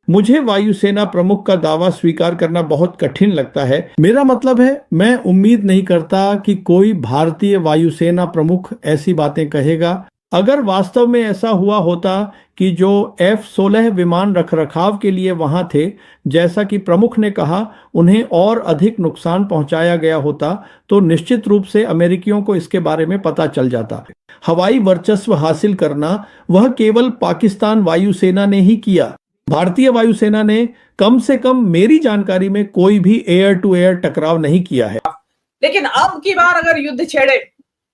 मुझे वायुसेना प्रमुख का दावा स्वीकार करना बहुत कठिन लगता है। मेरा मतलब है, मैं उम्मीद नहीं करता कि कोई भारतीय वायुसेना प्रमुख ऐसी बातें कहेगा। अगर वास्तव में ऐसा हुआ होता कि जो F-16 विमान रखरखाव के लिए वहां थे, जैसा कि प्रमुख ने कहा, उन्हें और अधिक नुकसान पहुंचाया गया होता, तो निश्चित रूप से अमेरिकियों को इसके बारे में पता चल जाता। हवाई वर्चस्व हासिल करना वह केवल पाकिस्तान वायुसेना ने ही किया। भारतीय वायुसेना ने कम से कम मेरी जानकारी में कोई भी एयर टू एयर टकराव नहीं किया है। लेकिन अब की बार अगर युद्ध छेड़े,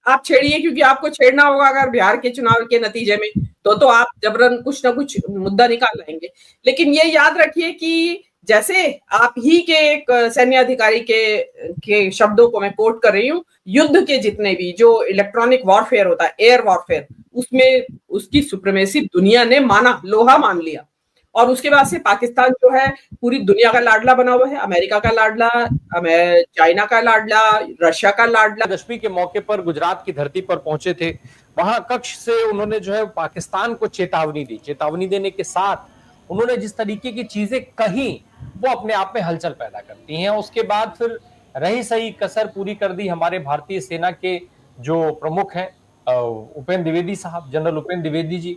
आप छेड़िए, क्योंकि आपको छेड़ना होगा अगर बिहार के चुनाव के नतीजे में, तो आप जबरन कुछ ना कुछ मुद्दा निकाल लाएंगे। लेकिन ये याद रखिए कि जैसे आप ही के एक सैन्य अधिकारी के शब्दों को मैं कोट कर रही हूँ, युद्ध के जितने भी जो इलेक्ट्रॉनिक वॉरफेयर होता है, एयर वॉरफेयर, उसमें उसकी सुप्रीमेसी दुनिया ने माना, लोहा मान लिया। और उसके बाद से पाकिस्तान जो है पूरी दुनिया का लाडला बना हुआ है, अमेरिका का लाडला, चाइना का लाडला, रशिया का लाडला। दशमी के मौके पर गुजरात की धरती पर पहुंचे थे। वहां कक्ष से उन्होंने जो है पाकिस्तान को चेतावनी दी। चेतावनी देने के साथ उन्होंने जिस तरीके की चीजें कही, वो अपने आप में हलचल पैदा करती हैं। उसके बाद फिर रही सही कसर पूरी कर दी हमारे भारतीय सेना के जो प्रमुख हैं, उपेंद्र द्विवेदी साहब, जनरल उपेंद्र द्विवेदी जी।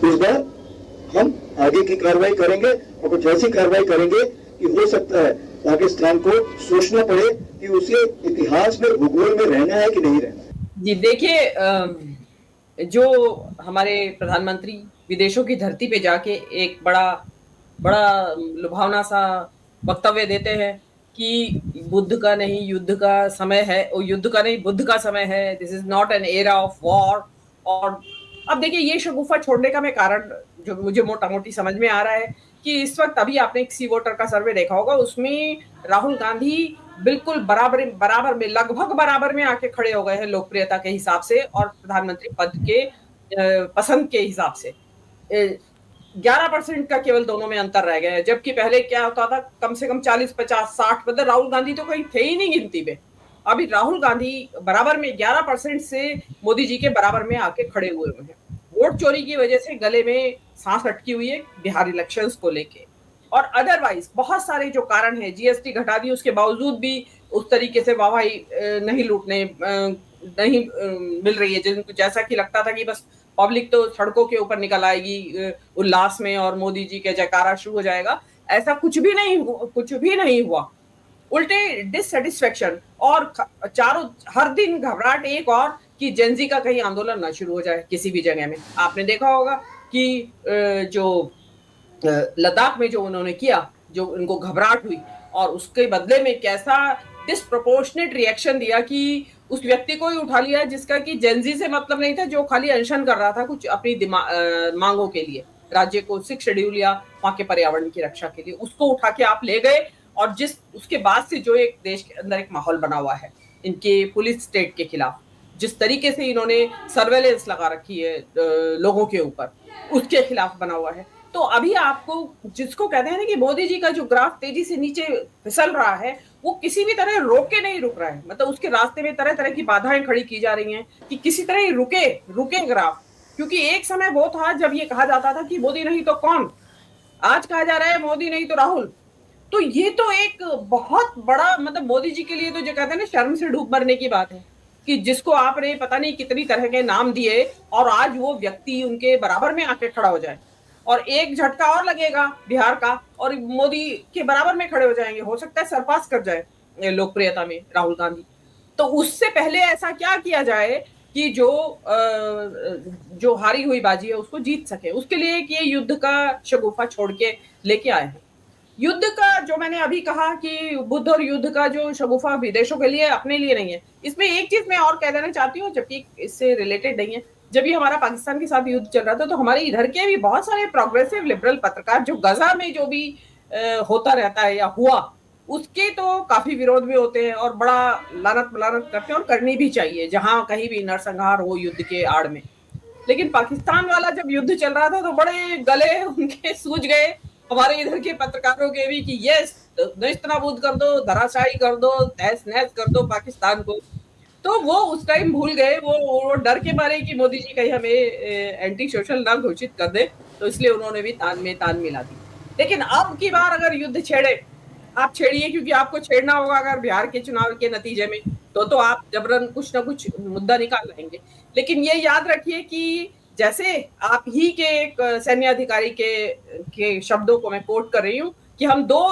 इस बार हम आगे की कार्रवाई करेंगे और कुछ ऐसी कार्रवाई करेंगे कि हो सकता है पाकिस्तान को सोचना पड़े कि उसे इतिहास में, भूगोल में रहना है कि नहीं रहना। जी देखिए, जो हमारे प्रधानमंत्री विदेशों की धरती पे जाके एक बड़ा लुभावना सा वक्तव्य देते हैं कि बुद्ध का नहीं युद्ध का समय है, और युद्ध का नहीं बुद्ध का समय है, this is not an era of war. और अब देखिए, ये शगुफा छोड़ने का मैं कारण जो मुझे मोटा मोटी समझ में आ रहा है कि इस वक्त अभी आपने एक सी वोटर का सर्वे देखा होगा, उसमें राहुल गांधी बिल्कुल बराबर में, लगभग बराबर में आके खड़े हो गए हैं लोकप्रियता के हिसाब से और प्रधानमंत्री पद के पसंद के हिसाब से। 11% का केवल दोनों में अंतर रह गया है, जबकि पहले क्या होता था, कम से कम 40, 50, 60, मतलब राहुल गांधी तो कहीं थे ही नहीं गिनती में। अभी राहुल गांधी बराबर में 11% से मोदी जी के बराबर में आके खड़े हुए हैं। वोट चोरी की वजह से गले में सांस अटकी हुई है बिहार इलेक्शंस को लेके, और अदरवाइज बहुत सारे जो कारण है, जीएसटी घटा दी उसके बावजूद भी उस तरीके से वाहवाही नहीं मिल रही है, जिनको जैसा कि लगता था कि बस पब्लिक तो सड़कों के ऊपर निकल आएगी उल्लास में और मोदी जी के जयकारा शुरू हो जाएगा। ऐसा कुछ भी नहीं हुआ। उल्टे डिससेटिस्फेक्शन और चारों हर दिन घबराहट एक और कि जेनजी का कहीं आंदोलन ना शुरू हो जाए किसी भी जगह में। आपने देखा होगा कि जो लद्दाख में जो उन्होंने किया, जो उनको घबराहट हुई और उसके बदले में कैसा डिस्प्रोपोर्शनेट रिएक्शन दिया कि उस व्यक्ति को ही उठा लिया जिसका कि जेनजी से मतलब नहीं था, जो खाली अनशन कर रहा था कुछ अपनी मांगों के लिए, राज्य को 6 शेड्यूल या वहां के पर्यावरण की रक्षा के लिए, उसको उठा के आप ले गए। और उसके बाद से जो एक देश के अंदर एक माहौल बना हुआ है इनके पुलिस स्टेट के खिलाफ, जिस तरीके से इन्होंने सर्वेलेंस लगा रखी है लोगों के ऊपर, उसके खिलाफ बना हुआ है। तो अभी आपको जिसको कहते हैं ना कि मोदी जी का जो ग्राफ तेजी से नीचे फिसल रहा है, वो किसी भी तरह रोके नहीं रुक रहा है, मतलब उसके रास्ते में तरह तरह की बाधाएं खड़ी की जा रही हैं कि किसी तरह ही रुके ग्राफ। क्योंकि एक समय वो था जब ये कहा जाता था कि मोदी नहीं तो कौन, आज कहा जा रहा है मोदी नहीं तो राहुल। तो ये तो एक बहुत बड़ा, मतलब मोदी जी के लिए तो जो कहते हैं ना, शर्म से डूब मरने की बात है कि जिसको आपने पता नहीं कितनी तरह के नाम दिए और आज वो व्यक्ति उनके बराबर में आके खड़ा हो जाए, और एक झटका और लगेगा बिहार का और मोदी के बराबर में खड़े हो जाएंगे, हो सकता है सरपास कर जाए लोकप्रियता में राहुल गांधी। तो उससे पहले ऐसा क्या किया जाए कि जो हारी हुई बाजी है उसको जीत सके, उसके लिए ये युद्ध का शगुफा छोड़ के लेके आए हैं। युद्ध का जो मैंने अभी कहा कि बुद्ध और युद्ध का जो शगुफा विदेशों के लिए, अपने लिए नहीं है। इसमें एक चीज मैं और कह देना चाहती हूँ, जबकि इससे रिलेटेड नहीं है। जब ये हमारा पाकिस्तान के साथ युद्ध चल रहा था तो हमारे इधर के भी बहुत सारे प्रोग्रेसिव लिबरल पत्रकार, जो गजा में जो भी होता रहता है या हुआ, उसके तो काफी विरोध भी होते हैं और बड़ा लानत मलानत करते हैं, और करनी भी चाहिए जहां कहीं भी नरसंहार हो युद्ध के आड़ में। लेकिन पाकिस्तान वाला जब युद्ध चल रहा था तो बड़े गले उनके सूज गए, हमारे इधर के पत्रकारों के भी, कि यस नेस्तनाबूद कर दो, धराशायी कर दो, तहस नहस कर दो पाकिस्तान को। तो वो उस टाइम भूल गए, वो डर के मारे कि मोदी जी कहीं हमें एंटी सोशल ना घोषित कर दे, तो इसलिए उन्होंने भी तान में तान मिला दी। लेकिन अब की बार अगर युद्ध छेड़े, आप छेड़िए, क्योंकि आपको छेड़ना होगा अगर बिहार के चुनाव के नतीजे में, तो आप जबरन कुछ ना कुछ मुद्दा निकाल लाएंगे। लेकिन ये याद रखिए कि जैसे आप ही के एक सैन्य अधिकारी के शब्दों को मैं कोट कर रही हूँ कि हम दो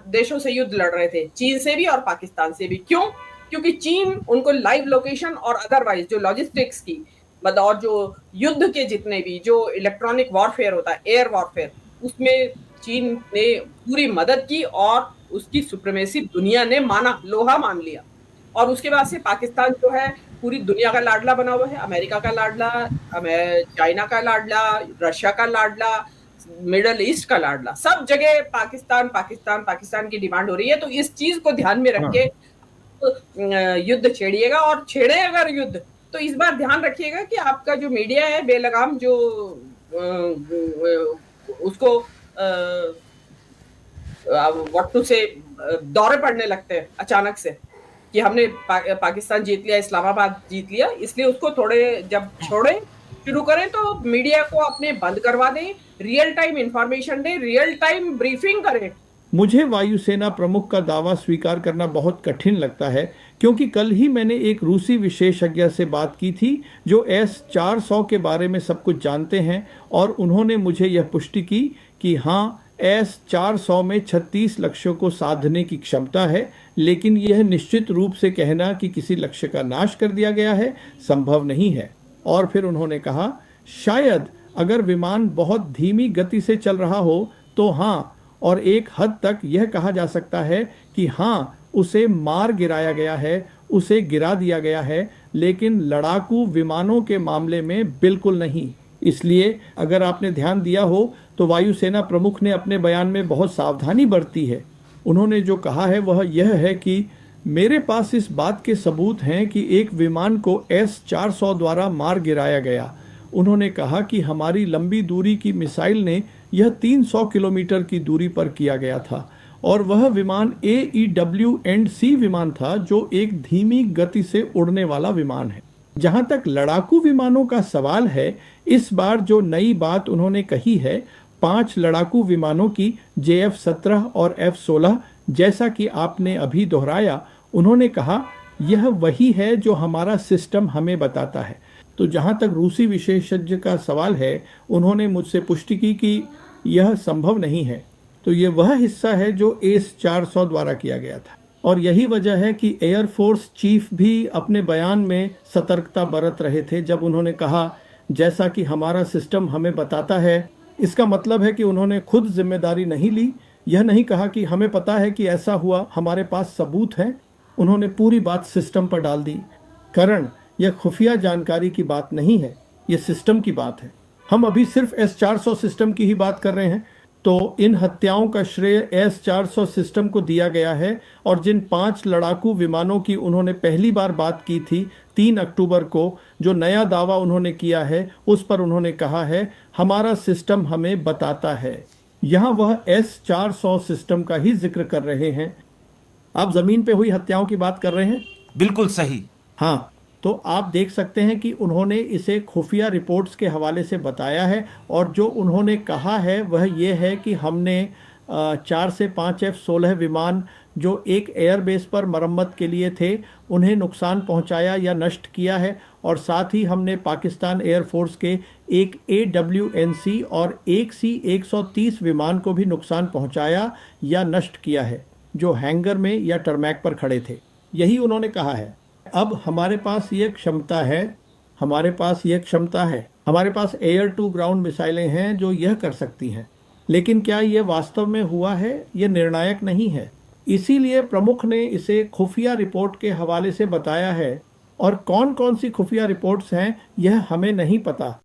देशों से युद्ध लड़ रहे थे, चीन से भी और पाकिस्तान से भी। क्यों? क्योंकि चीन उनको लाइव लोकेशन और अदरवाइज जो लॉजिस्टिक्स की मतलब और जो युद्ध के जितने भी जो इलेक्ट्रॉनिक वॉरफेयर होता है, एयर वॉरफेयर, उसमें चीन ने पूरी मदद की और उसकी सुप्रीमेसी दुनिया ने लोहा मान लिया। और उसके बाद से पाकिस्तान जो है पूरी दुनिया का लाडला बना हुआ है, अमेरिका का लाडला, चाइना का लाडला, रशिया का लाडला, मिडल ईस्ट का लाडला, सब जगह पाकिस्तान पाकिस्तान पाकिस्तान की डिमांड हो रही है। तो इस चीज को ध्यान में रख के युद्ध छेड़िएगा, और छेड़े अगर युद्ध तो इस बार ध्यान रखिएगा कि आपका जो मीडिया है बेलगाम जो उसको वक्तों से दौरे पड़ने लगते हैं अचानक से कि हमने पाकिस्तान जीत लिया, इस्लामाबाद जीत लिया, इसलिए उसको थोड़े जब छोड़े शुरू करें तो मीडिया को अपने बंद करवा दें, रियल टाइम इंफॉर्मेशन दें, रियल टाइम ब्रीफिंग करें। मुझे वायुसेना प्रमुख का दावा स्वीकार करना बहुत कठिन लगता है, क्योंकि कल ही मैंने एक रूसी विशेषज्ञ से बात की थी जो S-400 के बारे में सब कुछ जानते हैं, और उन्होंने मुझे यह पुष्टि की कि हाँ, S-400 में 36 लक्ष्यों को साधने की क्षमता है, लेकिन यह निश्चित रूप से कहना कि किसी लक्ष्य का नाश कर दिया गया है संभव नहीं है। और फिर उन्होंने कहा, शायद अगर विमान बहुत धीमी गति से चल रहा हो तो हाँ, और एक हद तक यह कहा जा सकता है कि हाँ, उसे मार गिराया गया है, उसे गिरा दिया गया है, लेकिन लड़ाकू विमानों के मामले में बिल्कुल नहीं। इसलिए अगर आपने ध्यान दिया हो तो वायुसेना प्रमुख ने अपने बयान में बहुत सावधानी बरती है। उन्होंने जो कहा है वह यह है कि मेरे पास इस बात के सबूत हैं कि एक विमान को S-400 द्वारा मार गिराया गया। उन्होंने कहा कि हमारी लंबी दूरी की मिसाइल ने यह 300 किलोमीटर की दूरी पर किया गया था, और वह विमान AEW&C विमान था जो एक धीमी गति से उड़ने वाला विमान है। जहां तक लड़ाकू विमानों का सवाल है, इस बार जो नई बात उन्होंने कही है 5 लड़ाकू विमानों की, JF-17 और F-16, जैसा कि आपने अभी दोहराया, उन्होंने कहा यह वही है जो हमारा सिस्टम हमें बताता है। तो जहां तक रूसी विशेषज्ञ का सवाल है, उन्होंने मुझसे पुष्टि की कि यह संभव नहीं है। तो ये वह हिस्सा है जो S-400 द्वारा किया गया था, और यही वजह है कि एयरफोर्स चीफ भी अपने बयान में सतर्कता बरत रहे थे जब उन्होंने कहा जैसा कि हमारा सिस्टम हमें बताता है। इसका मतलब है कि उन्होंने खुद जिम्मेदारी नहीं ली, यह नहीं कहा कि हमें पता है कि ऐसा हुआ, हमारे पास सबूत हैं। उन्होंने पूरी बात सिस्टम पर डाल दी। करण, यह खुफिया जानकारी की बात नहीं है, यह सिस्टम की बात है। हम अभी सिर्फ S-400 सिस्टम की ही बात कर रहे हैं, तो इन हत्याओं का श्रेय S-400 सिस्टम को दिया गया है। और जिन 5 लड़ाकू विमानों की उन्होंने पहली बार बात की थी 3 अक्टूबर को, जो नया दावा उन्होंने किया है, उस पर उन्होंने कहा है हमारा सिस्टम हमें बताता है। यहाँ वह S-400 सिस्टम का ही जिक्र कर रहे हैं। आप जमीन पे हुई हत्याओं की बात कर रहे हैं? बिल्कुल सही। हाँ, तो आप देख सकते हैं कि उन्होंने इसे खुफिया रिपोर्ट्स के हवाले से बताया है, और जो उन्होंने कहा है वह ये है कि हमने 4 से 5 F-16 विमान जो एक एयरबेस पर मरम्मत के लिए थे, उन्हें नुकसान पहुंचाया या नष्ट किया है, और साथ ही हमने पाकिस्तान एयरफोर्स के एक AWNC और एक C-130 विमान को भी नुकसान पहुंचाया या नष्ट किया है, जो हैंगर में या टरमैक पर खड़े थे। यही उन्होंने कहा है। अब हमारे पास ये क्षमता है, हमारे पास एयर टू ग्राउंड मिसाइलें हैं जो यह कर सकती हैं, लेकिन क्या ये वास्तव में हुआ है, ये निर्णायक नहीं है। इसीलिए प्रमुख ने इसे खुफिया रिपोर्ट के हवाले से बताया है, और कौन कौन सी खुफिया रिपोर्ट्स हैं यह हमें नहीं पता।